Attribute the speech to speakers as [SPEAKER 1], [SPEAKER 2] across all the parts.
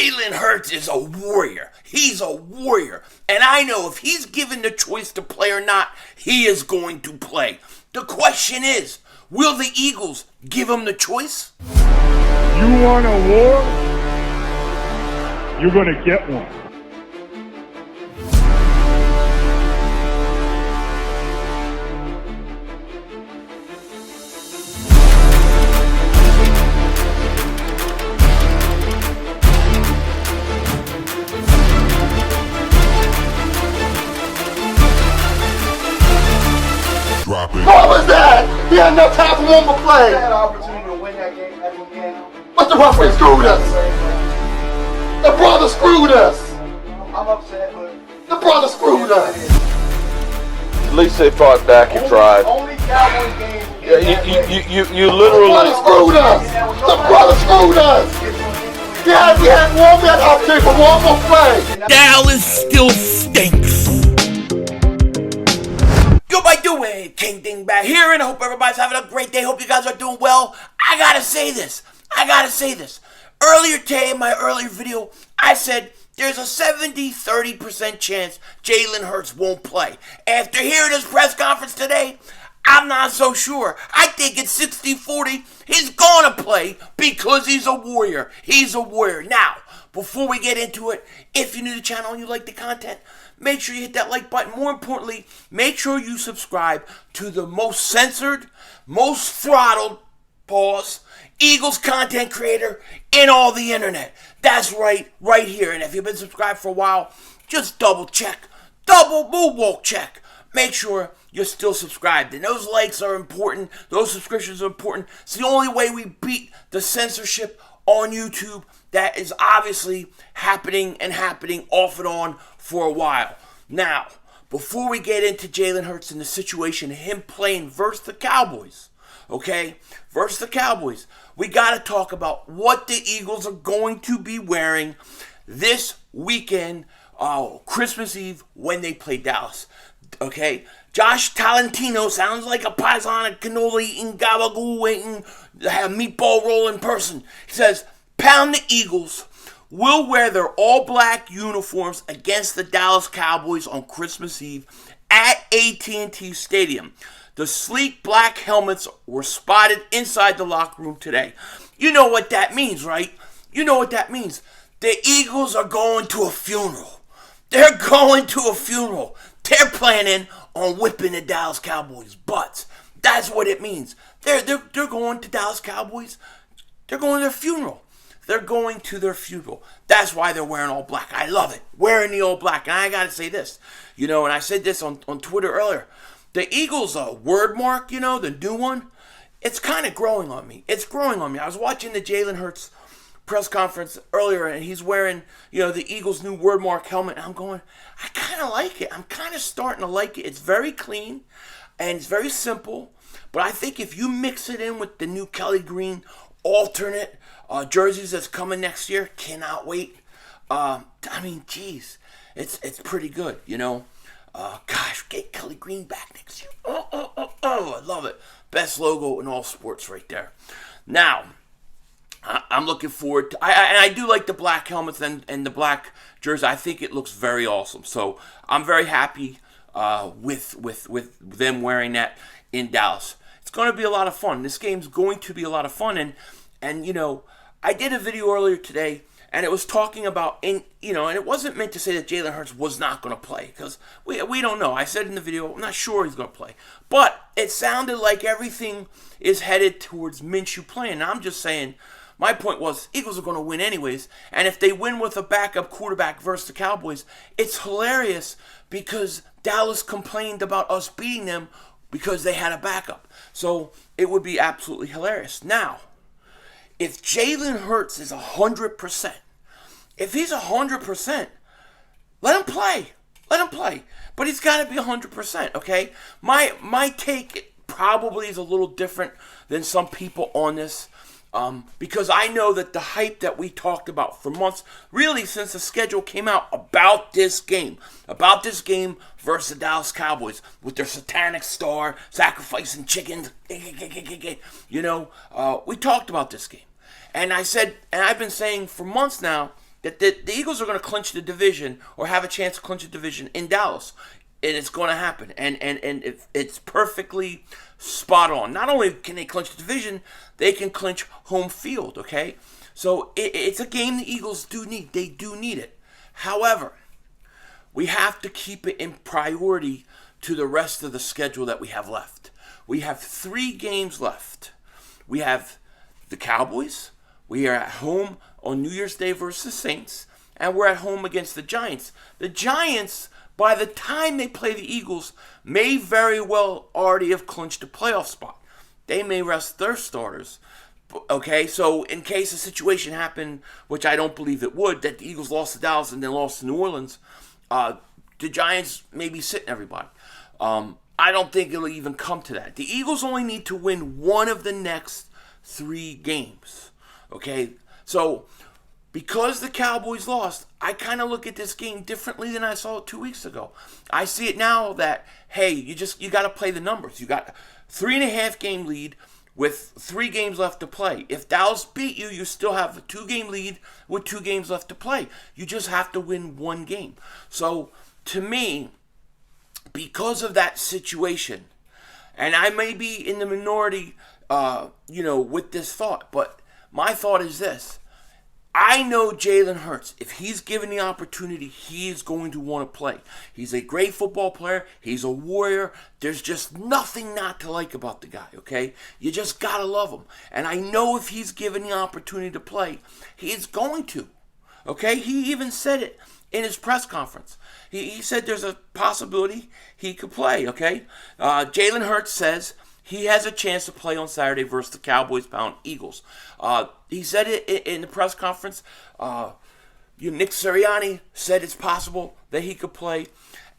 [SPEAKER 1] Jalen Hurts is a warrior. He's a warrior. And I know if he's given the choice to play or not, he is going to play. The question is, will the Eagles give him the choice?
[SPEAKER 2] You want a war? You're going to get one.
[SPEAKER 3] What was that? He had enough time for one more play. He had an opportunity to win that game again. But the referee screwed us. The brother screwed us. I'm upset, but the brother screwed us.
[SPEAKER 4] At least they fought back and tried.
[SPEAKER 3] Only Cowboys game.
[SPEAKER 4] You literally.
[SPEAKER 3] The brother screwed us. The brother screwed us. Yeah, we had one man opportunity for one more play.
[SPEAKER 1] Dallas still stinks. Yo, by the way, King Dingbat here, and I hope everybody's having a great day. Hope you guys are doing well. I gotta say this. Earlier today, in my earlier video, I said there's a 70-30% chance Jalen Hurts won't play. After hearing his press conference today, I'm not so sure. I think it's 60-40. He's gonna play because he's a warrior. He's a warrior. Now, before we get into it, if you're new to the channel and you like the content, make sure you hit that like button. More importantly, make sure you subscribe to the most censored, most throttled, Eagles content creator in all the internet. That's right here. And if you've been subscribed for a while, just double check, double moonwalk check. Make sure you're still subscribed. And those likes are important. Those subscriptions are important. It's the only way we beat the censorship on YouTube that is obviously happening off and on for a while. Now, before we get into Jalen Hurts and the situation of him playing versus the Cowboys, versus the Cowboys, we got to talk about what the Eagles are going to be wearing this weekend, Christmas Eve, when they play Dallas. Josh Talentino sounds like a paisan, cannoli eating, gabagool eating, meatball rolling person. He says, pound the Eagles will wear their all-black uniforms against the Dallas Cowboys on Christmas Eve at AT&T Stadium. The sleek black helmets were spotted inside the locker room today. You know what that means, right? You know what that means. The Eagles are going to a funeral. They're going to a funeral. They're planning on whipping the Dallas Cowboys' butts. That's what it means. They're going to Dallas Cowboys. They're going to their funeral. They're going to their funeral. That's why they're wearing all black. I love it. Wearing the all black. And I got to say this, and I said this on Twitter earlier. The Eagles' word mark, the new one, it's kind of growing on me. It's growing on me. I was watching the Jalen Hurts press conference earlier, and he's wearing, the Eagles' new word mark helmet. And I'm going, I kind of like it. I'm kind of starting to like it. It's very clean, and it's very simple. But I think if you mix it in with the new Kelly Green alternate jerseys that's coming next year, cannot wait. Geez, it's pretty good, Gosh, get Kelly Green back next year. Oh, I love it. Best logo in all sports right there. Now, I'm looking forward to, I do like the black helmets and the black jersey. I think it looks very awesome. So I'm very happy with them wearing that in Dallas. It's going to be a lot of fun. This game's going to be a lot of fun. And I did a video earlier today, and it was talking about, and it wasn't meant to say that Jalen Hurts was not going to play, because we don't know. I said in the video, I'm not sure he's going to play. But it sounded like everything is headed towards Minshew playing. And I'm just saying, my point was, Eagles are going to win anyways. And if they win with a backup quarterback versus the Cowboys, it's hilarious because Dallas complained about us beating them because they had a backup. So it would be absolutely hilarious. Now, if Jalen Hurts is 100%, if he's 100%, let him play. Let him play. But he's got to be 100%, okay? My take probably is a little different than some people on this, because I know that the hype that we talked about for months, really since the schedule came out, about this game versus the Dallas Cowboys with their satanic star sacrificing chickens, we talked about this game. And I said, and I've been saying for months now that the Eagles are going to clinch the division or have a chance to clinch the division in Dallas. And it's going to happen. And it's perfectly spot on. Not only can they clinch the division, they can clinch home field, okay? So it's a game the Eagles do need. They do need it. However, we have to keep it in priority to the rest of the schedule that we have left. We have 3 games left. We have the Cowboys. We are at home on New Year's Day versus the Saints. And we're at home against the Giants. The Giants, by the time they play the Eagles, may very well already have clinched a playoff spot. They may rest their starters. Okay, so in case a situation happened, which I don't believe it would, that the Eagles lost to Dallas and then lost to New Orleans, the Giants may be sitting everybody. I don't think it'll even come to that. The Eagles only need to win one of the next 3 games. Okay, so because the Cowboys lost, I kind of look at this game differently than I saw it 2 weeks ago. I see it now that, hey, you got to play the numbers. You got 3.5 game lead with 3 games left to play. If Dallas beat you, you still have a 2-game lead with 2 games left to play. You just have to win 1 game. So, to me, because of that situation, and I may be in the minority, with this thought, but my thought is this. I know Jalen Hurts, if he's given the opportunity, he is going to want to play. He's a great football player. He's a warrior. There's just nothing not to like about the guy, okay? You just got to love him. And I know if he's given the opportunity to play, he is going to, okay? He even said it in his press conference. He said there's a possibility he could play, okay? Jalen Hurts says he has a chance to play on Saturday versus the Cowboys-bound Eagles. He said it in the press conference. Nick Sirianni said it's possible that he could play.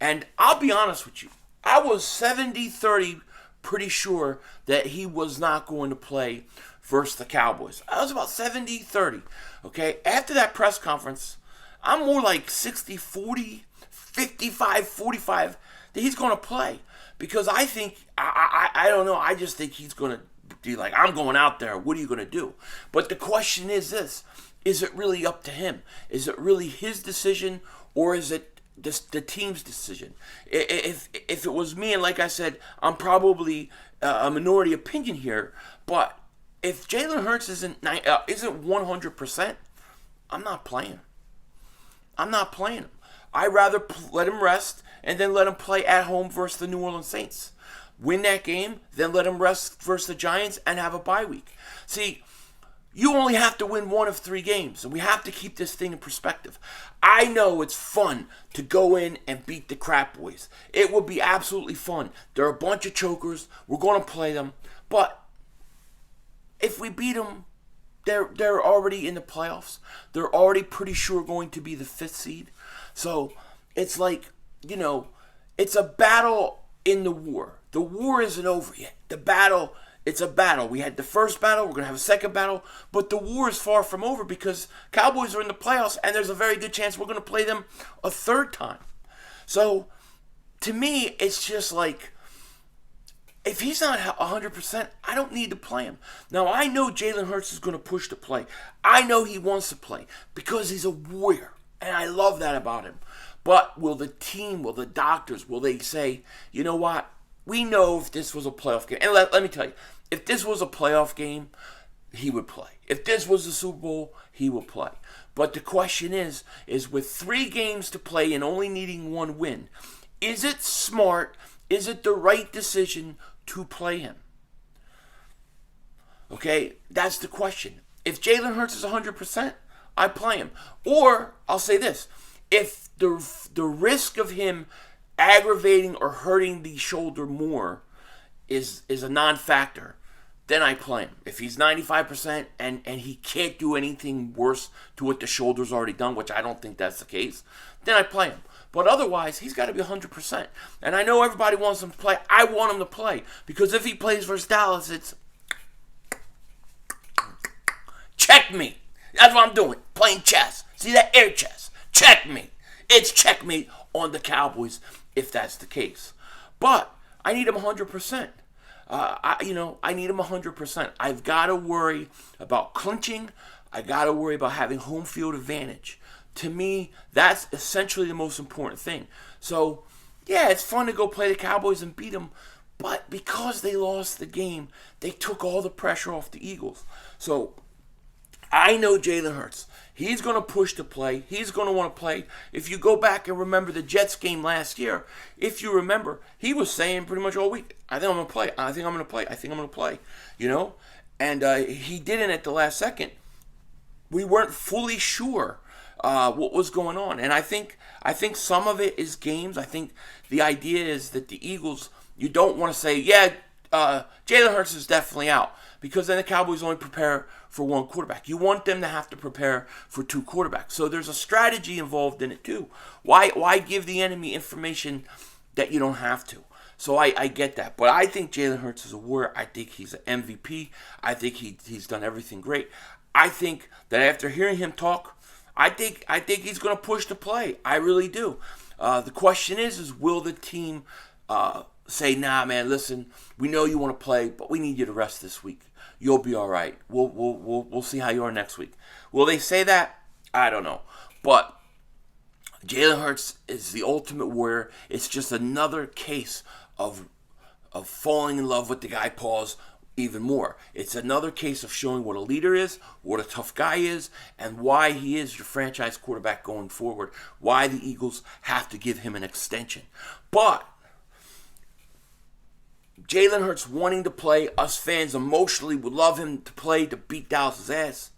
[SPEAKER 1] And I'll be honest with you. I was 70-30 pretty sure that he was not going to play versus the Cowboys. I was about 70-30. Okay? After that press conference, I'm more like 60-40, 55-45 that he's going to play. Because I think, I don't know, I just think he's going to be like, I'm going out there, what are you going to do? But the question is this, is it really up to him? Is it really his decision, or is it the team's decision? If it was me, and like I said, I'm probably a minority opinion here, but if Jalen Hurts isn't 100%, I'm not playing. I'm not playing him. I'd rather let him rest and then let him play at home versus the New Orleans Saints. Win that game, then let him rest versus the Giants and have a bye week. See, you only have to win 1 of 3 games, and we have to keep this thing in perspective. I know it's fun to go in and beat the crap boys. It would be absolutely fun. They're a bunch of chokers. We're going to play them. But if we beat them, they're already in the playoffs. They're already pretty sure going to be the 5th seed. So it's like, it's a battle in the war. The war isn't over yet. The battle, it's a battle. We had the first battle. We're going to have a second battle. But the war is far from over because Cowboys are in the playoffs, and there's a very good chance we're going to play them a 3rd time. So to me, it's just like, if he's not 100%, I don't need to play him. Now, I know Jalen Hurts is going to push to play. I know he wants to play because he's a warrior, and I love that about him. But will the team, will the doctors, will they say, you know what? We know if this was a playoff game. And let me tell you, if this was a playoff game, he would play. If this was the Super Bowl, he would play. But the question is with 3 games to play and only needing 1 win, is it smart, is it the right decision to play him? Okay, that's the question. If Jalen Hurts is 100%, I play him. Or, I'll say this, if the risk of him aggravating or hurting the shoulder more is a non-factor, then I play him. If he's 95% and he can't do anything worse to what the shoulder's already done, which I don't think that's the case, then I play him. But otherwise, he's got to be 100%. And I know everybody wants him to play. I want him to play. Because if he plays versus Dallas, it's checkmate. That's what I'm doing. Playing chess. See that? Air chess. Checkmate. It's checkmate on the Cowboys if that's the case. But I need him 100%. I need him 100%. I've got to worry about clinching. I got to worry about having home field advantage. To me, that's essentially the most important thing. So, yeah, it's fun to go play the Cowboys and beat them, but because they lost the game, they took all the pressure off the Eagles. So, I know Jalen Hurts. He's going to push to play. He's going to want to play. If you go back and remember the Jets game last year, if you remember, he was saying pretty much all week, I think I'm going to play. I think I'm going to play. I think I'm going to play. You know? And he didn't at the last second. We weren't fully sure what was going on. And I think some of it is games. I think the idea is that the Eagles, you don't want to say, yeah, Jalen Hurts is definitely out, because then the Cowboys only prepare for one quarterback. You want them to have to prepare for two quarterbacks. So there's a strategy involved in it too. Why give the enemy information that you don't have to? So I get that. But I think Jalen Hurts is a warrior. I think he's an MVP. I think he's done everything great. I think that after hearing him talk, I think he's going to push to play. I really do. The question is will the team say, nah, man, listen, we know you want to play, but we need you to rest this week. You'll be all right. We'll see how you are next week. Will they say that? I don't know. But Jalen Hurts is the ultimate warrior. It's just another case of falling in love with the guy Paul's even more. It's another case of showing what a leader is, what a tough guy is, and why he is your franchise quarterback going forward. Why the Eagles have to give him an extension. But Jalen Hurts wanting to play, us fans emotionally would love him to play to beat Dallas' ass.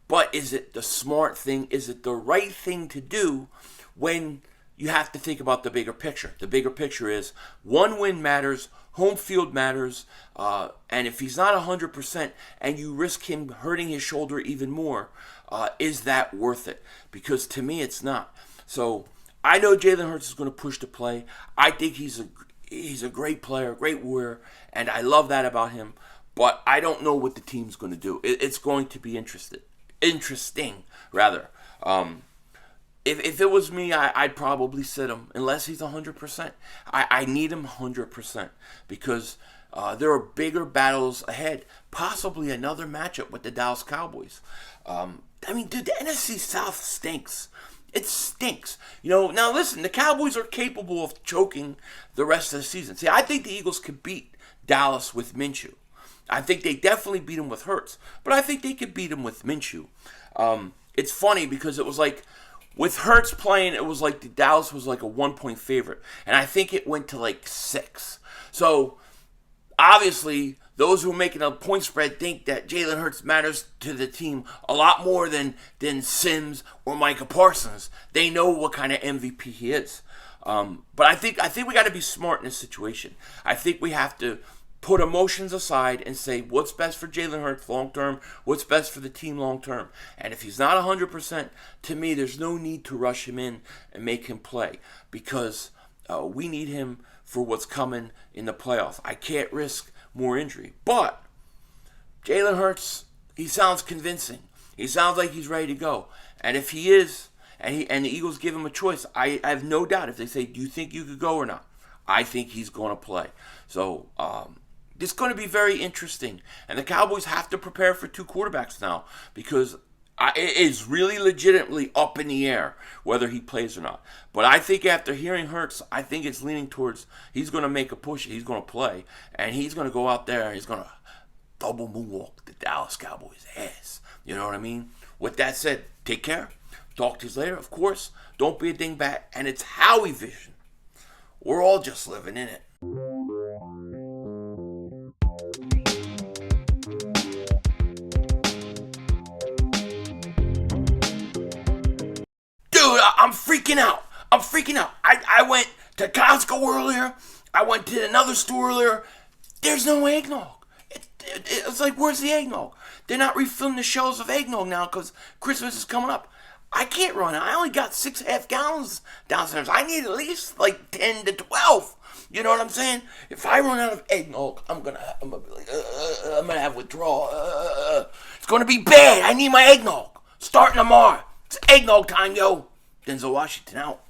[SPEAKER 1] But is it the smart thing? Is it the right thing to do when you have to think about the bigger picture? The bigger picture is one win matters, home field matters, and if he's not 100% and you risk him hurting his shoulder even more, is that worth it? Because to me, it's not. So I know Jalen Hurts is going to push to play. I think he's a great player, great warrior, and I love that about him. But I don't know what the team's going to do. It's going to be interesting, rather. If it was me, I'd probably sit him, unless he's 100%. I need him 100%, because there are bigger battles ahead. Possibly another matchup with the Dallas Cowboys. Dude, the NFC South stinks. It stinks. Now listen, the Cowboys are capable of choking the rest of the season. See, I think the Eagles could beat Dallas with Minshew. I think they definitely beat him with Hurts, but I think they could beat him with Minshew. It's funny because it was like, with Hurts playing, it was like Dallas was like a 1-point favorite, and I think it went to like 6. So obviously, those who are making a point spread think that Jalen Hurts matters to the team a lot more than Sims or Micah Parsons. They know what kind of MVP he is. But I think we got to be smart in this situation. I think we have to put emotions aside and say what's best for Jalen Hurts long term, what's best for the team long term. And if he's not 100%, to me, there's no need to rush him in and make him play, because we need him for what's coming in the playoffs. I can't risk more injury. But Jalen Hurts, he sounds convincing. He sounds like he's ready to go. And if he is, and the Eagles give him a choice, I have no doubt if they say, do you think you could go or not? I think he's going to play. So it's going to be very interesting. And the Cowboys have to prepare for two quarterbacks now, because it is really legitimately up in the air whether he plays or not. But I think after hearing Hurts, I think it's leaning towards he's going to make a push. He's going to play. And he's going to go out there and he's going to double moonwalk the Dallas Cowboys' ass. You know what I mean? With that said, take care. Talk to you later. Of course, don't be a dingbat. And it's Howie Vision. We're all just living in it. Dude, I'm freaking out. I went to Costco earlier. I went to another store earlier. There's no eggnog. It's like, where's the eggnog? They're not refilling the shelves of eggnog now because Christmas is coming up. I can't run out. I only got 6.5 gallons downstairs. I need at least like 10 to 12. You know what I'm saying? If I run out of eggnog, I'm gonna be like, I'm gonna have withdrawal. It's gonna be bad. I need my eggnog. Starting tomorrow. It's eggnog time, yo. Denzel Washington out.